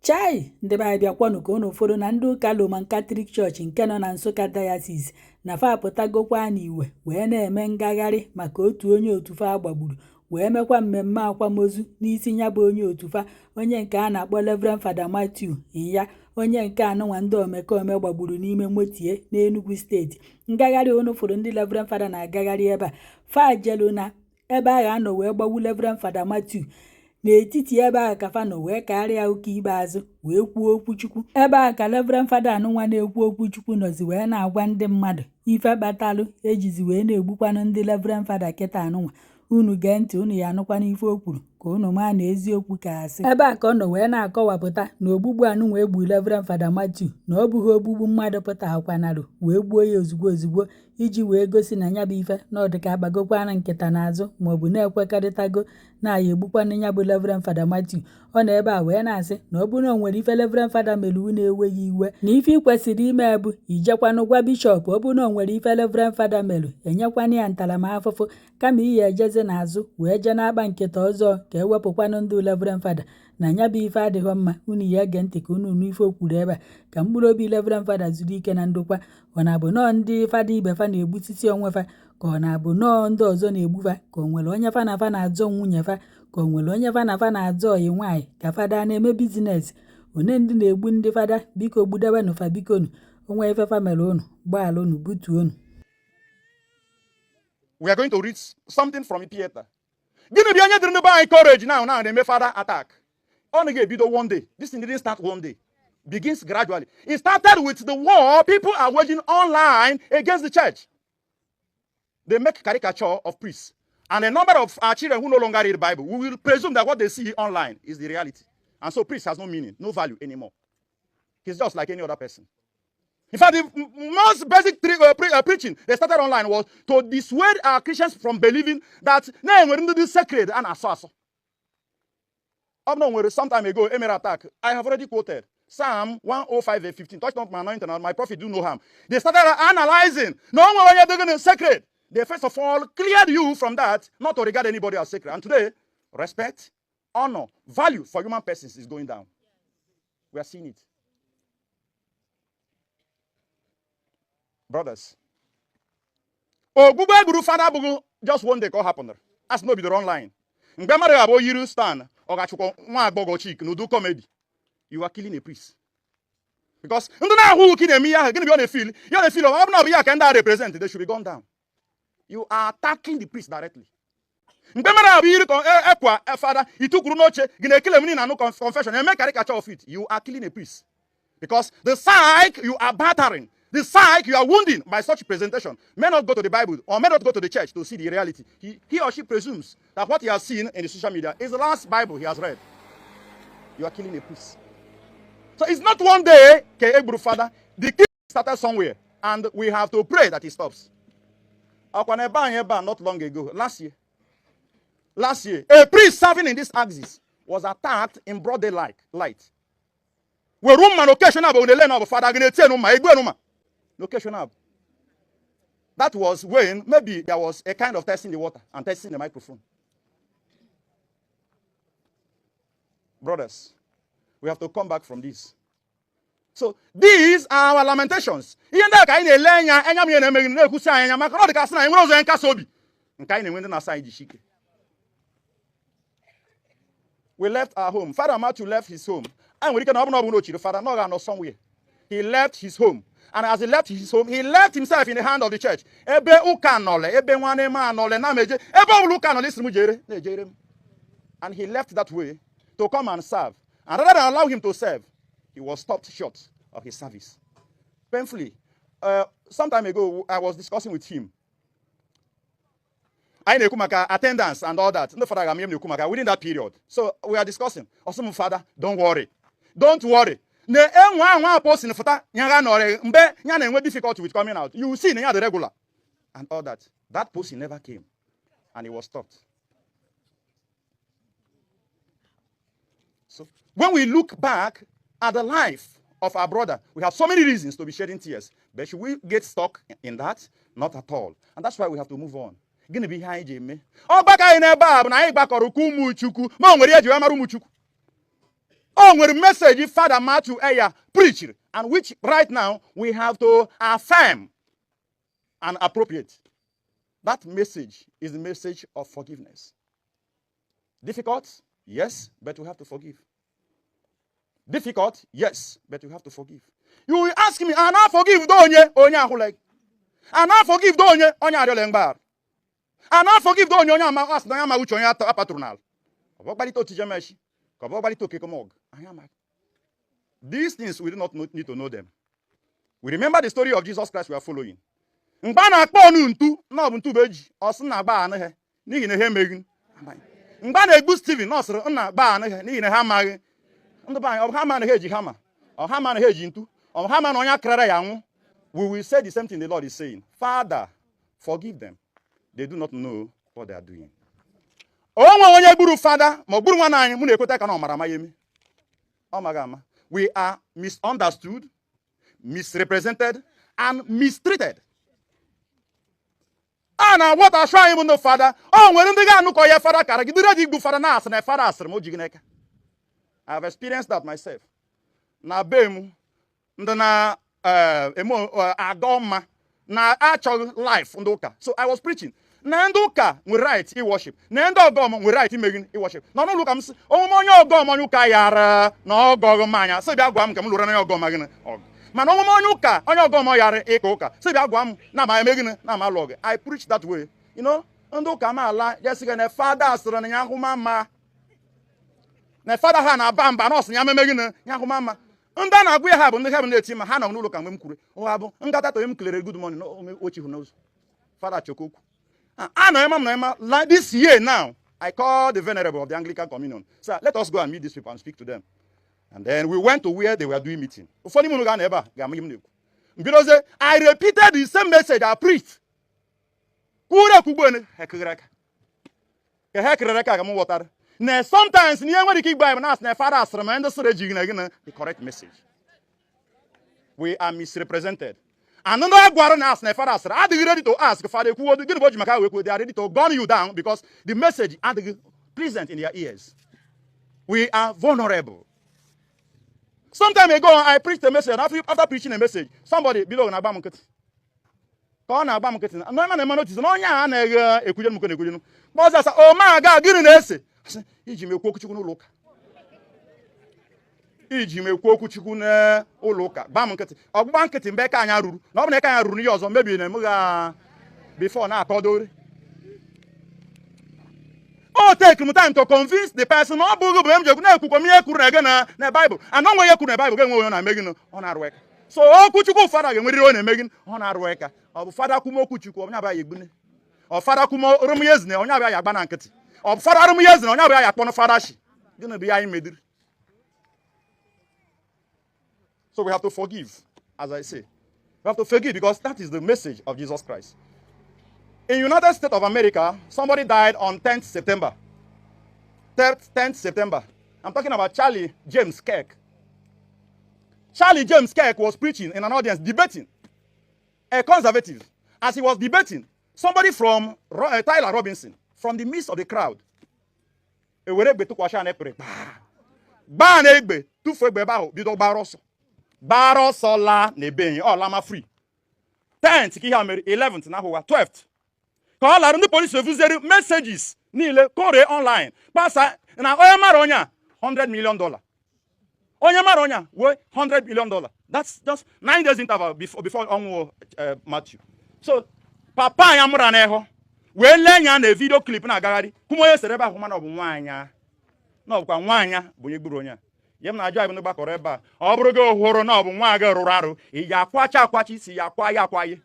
Chai ndị be anyị bịakwanụ ka unu ụfọdụ na ndị ụka Roman Catholic Church nke nọ na Nsụka Diocese na fa apụtagokwa n'iwe wee na-eme ngagharị maka otu onye otufa agbagburu wee mekwa mmemme akwamozu n'isi ya bụ onye otufa, onye nke a na-akpọ Reverend Fada Matthew Iya, onye nke anụnwa ndị omekome gbagburu n'ime Motie n'Enugu steeti. Ngagharị unu fụrụ ndị Reverend Fada na-agagharị ebe a fa jelu na ebe a ga-anọ wee gbagbu Reverend Fada Matthew n'etiti ebe a ka fa nọ wee karịa ụka ikpeazụ wee kwuo okwu Chukwu. Ebe a ka Reverend Fada anụnwa na-ekwu okwu Chukwu nọzi wee na-agwa ndị mmadụ ife kpatalụ ejizi wee na-egbukwanụ ndị Reverend Fada kịta anụnwa. Unu gee ntị, unu ya anụkwana ife o kwuru ka unu maa na eziokwu ka asị. Ebe a ka ọ nọ wee na-akọwapụta na ogbugbu anụnwa egbu Reverend Fada Matthew na ọ bụghị ogbugbu mmadụ pụtakwanalụ wee gbuo ya ozugbo iji wee gosi na ya bụ ife na ọ dịka agbagokwana nkịta n'azụ maọbụ na-ekwekọrịtago na ya egbukwana ya bụ Reverend Fada Matthew. Ọ nọ ebe a wee na-asị na ọ bụrụ na o nwere ife Reverend Fada melu na-enweghị iwe na ife ị kwesịrị ime bụ ijekwanụ gwa bishọp. Ọ bụrụ na o nwere ife Reverend Fada melu enyekwana ya ntaramahụhụ kama iyi ejeze n'azụ wee jee n'akpa nkịta ọzọ ka ewepụkwanụ ndị Reverend Fada na ya bụ ife adịghị mma. Unu ya ege ntị ka unu nụ ife o kwuru ebe a ka mkpụrụ obi Reverend Fada zuru ike na ndokwa. Ọ na-abụ nọọ ndị fada ibe fa na-egbusisi onwe fa ka ọ na-abụ nọọ ndị ọzọ na-egbufa ka o nwere onye fa na fa na-azọ nwunye fa ka o nwere onye fa na fa na-azọ ọyị nwaanyị ka fada na-eme bizines. One ndị na-egbu ndị fada biko gbudebenụ fa bikonu, onwe ife fa mere unu gbaala unu butuonu. We are going to read something from Peter. Gịnị bụ onye dịrị ndị be anyị courage now na-eme fada attack? Ọ na-ebido one day. This thing didn't start one day. Begins gradually. It started with the war people are waging online against the church. They make caricature of priests. And a number of our children who no longer read the Bible, we will presume that what they see online is the reality. And so priest has no meaning, no value anymore. He's just like any other person. In fact, the most basic preaching they started online was to dissuade our Christians from believing that this sacred and assassin. Some time ago, Emir attack, I have already quoted Psalm 105 verse 15. Touch not my anointing and my prophet do no harm. They started analyzing. No one when you're doing sacred. They first of all cleared you from that, not to regard anybody as sacred. And today, respect, honor, value for human persons is going down. We are seeing it. Brothers. Oh, Google Guru Father Bugu just one day what happened. As no be the wrong line. Mgbamare abo yiru stand or gachukwo nwa agbogo chick no do comedy. You are killing a priest. Because ndo na who kill me ya gonna be on a field. You on a field of no be ya can that represent. They should be gone down. You are attacking the priest directly. Mgbamare abo yiru ekwa father itukuru noche gina kill me na no confession and make caricature of it. You are killing a priest. Because the psych you are battering. The psych you are wounding by such presentation may not go to the Bible or may not go to the church to see the reality. He or she presumes that what he has seen in the social media is the last Bible he has read. You are killing a priest. So it's not one day, Father, the king started somewhere, and we have to pray that he stops. Not long ago, last year, a priest serving in this axis was attacked in broad daylight. We room man occasional but the of Father occasional. That was when maybe there was a kind of testing the water and testing the microphone. Brothers, we have to come back from this. So these are our lamentations. We left our home. Father Matthew left his home. And we can Father no somewhere. He left his home. And as he left his home, he left himself in the hand of the church. And he left that way to come and serve. And rather than allow him to serve, he was stopped short of his service. Painfully, some time ago, I was discussing with him. I know attendance and all that. Within that period. So we are discussing. Awesome, Father, don't worry. Don't worry. Difficulty with coming out. You see, the regular and all that. That posting never came, and it was stopped. So when we look back at the life of our brother, we have so many reasons to be shedding tears. But should we get stuck in that? Not at all. And that's why we have to move on. Gonna be high Jimmy. Oh, back I never, and I back or Chukwu. Oh, when the message Father Matthew Eya preached, and which right now we have to affirm and appropriate. That message is the message of forgiveness. Difficult? Yes, but we have to forgive. Difficult? Yes, but we have to forgive. You will ask me, and I forgive onye ahulek. And I forgive onye adolengbar. And I forgive onye amas na yama ucho onye apatronal. Obobali to tijameshi. Obobali to kekomog. These things we do not need to know them. We remember the story of Jesus Christ we are following. Mgba na-akpọ onu ntu na ọ bụ ntu beji ọ sị na agba anaghị n'ihi na ha emeghị. Mgba na-egbu Steven na ọ sịrị na agba anaghị n'ihi na ha amaghị. Ndị be anyị ọ bụ ha ma na ha eji hama ọ ha ma na ha eji ntu ọ ha ma na onye akarara ya nwụ. We will say the same thing the Lord is saying. Father, forgive them. They do not know what they are doing. Onwe onye gburu Fada ma ọ gburu nwana anyị mụ na-ekweta ka na ọ mara ama ya eme. Ọ maghị ama. We are misunderstood, misrepresented, and mistreated. And what I show him no Father. Oh, when the guy no call your Father, Father nas and Father asr I have experienced that myself. Na bemu, na agoma, na actual life undoka. So I was preaching. Na ndoka we right he worship. Na ndogoma we right he making he worship. No look am oh monyo ogoma nyuka yara na ogoma so bia gwa am kam lura na ogoma gina. Mana onye ụka onye ọgọmọ yara ịka ụka sị bịa gwa m na ma emeghi na ma lọgị. I preach that way. You know, ndị ụka ma ala jesiga na Fadas sịrị na ya hụma mma na Fada ha na-aba mba na ọsị ya memeghi na ya hụma mma. Ndị a na-agụ ya ha bụ ndị ha bụ na-eti ma ha nọ n'ụlọ ka mgbe m kwuru ụha bụ ngata to m kelere good morning ochi hụ n'ụzọ Fada chokokwu a na ema m na ema like this year now I call the venerable of the Anglican Communion. So let us go and meet these people and speak to them. And then we went to where they were doing meeting. Because I repeated the same message I preached. Sometimes the correct message. We are misrepresented. And another Fathers are ready to ask Father, they are ready to gun you down because the message is present in their ears. We are vulnerable. Some time ago, I preached a message. After preaching a message, somebody below an Abamuket. Call an Abamuket. No man notice. No, yeah, and a Kujan. But oh my God, get an essay. Ijime Kokuchukun look. Ijime Kokuchukun look. Bamuket. Or banket in Becca and Yaru. No one can run yours or maybe in a muga before now. Oh, take time to convince the person. No, Bible. And no way you could Bible going on making on our work. So, oh, could you go Father and we're on making on our work? Or Father Kumo Kuchuko, Naba or Father Kumo Rumias, on Yaba Banankati. Or Father Rumias, on Yaba Farashi. Gonna be I made. So we have to forgive, as I say. We have to forgive because that is the message of Jesus Christ. In United States of America, somebody died on 10th September. 10th September. I'm talking about Charlie James Kirk. Charlie James Kirk was preaching in an audience, debating. A conservative. As he was debating, somebody from Tyler Robinson, from the midst of the crowd, free. 10th, 11th, 12th. Call our police officer messages. Nile Kore online. Pasa na Oyamaronya $100 million. Oyamaronya $100 million. That's just 9 days interval before Matthew. So Papa Yamuraneho. We learn a video clip na gagari. Kumoye sereba humana bunwanya. No kwanya bunyeburonya. Yem na ajo ibn bakoreba. Obrugo horo na bunwaga ruraru. Iya kwacha kwachi si ya kwaye.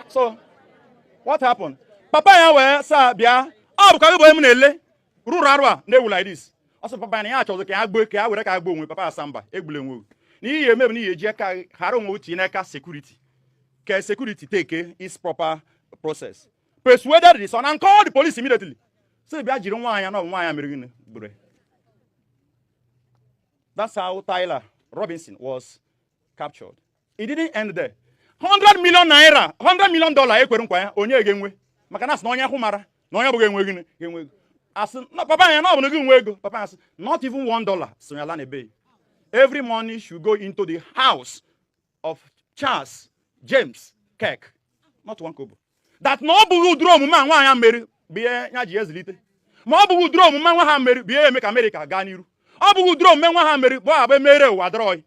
So, what happened? Papa ya sa bia. Oh, because we munele. Rurarwa newu like this. Also papa na ya chozo ke agbo ke awere ka agbo onwe papa asamba egbulenwo. Ni ye mem ni ye je ka haro nwo ti na ka security. Ke security take is proper process. Persuaded the son and called the police immediately. So bia jiri nwa anya na nwa anya mere gbure. That's how Tyler Robinson was captured. It didn't end there. 100 million naira, 100 million dollar ekwere nkwa ya onye ga-enwe maka na asị na onye ahụ mara na onye bụghị enwe gịnị ga-enwe ego. Asị na papa ya na ọ bụ na gị nwe ego, papa asị not even $1 so ya la na be. Every morning should go into the house of Charles James Kirk, not one kobo. That na ọ bụghị udoro omume a nwaanyị mere bie ya ji ezilite, ma ọ bụghị udoro omume nwa ha mere bie eme ka America gaa n'iru, ọ bụghị udoro omume nwa ha mere bụ agba mere ụwa drọị.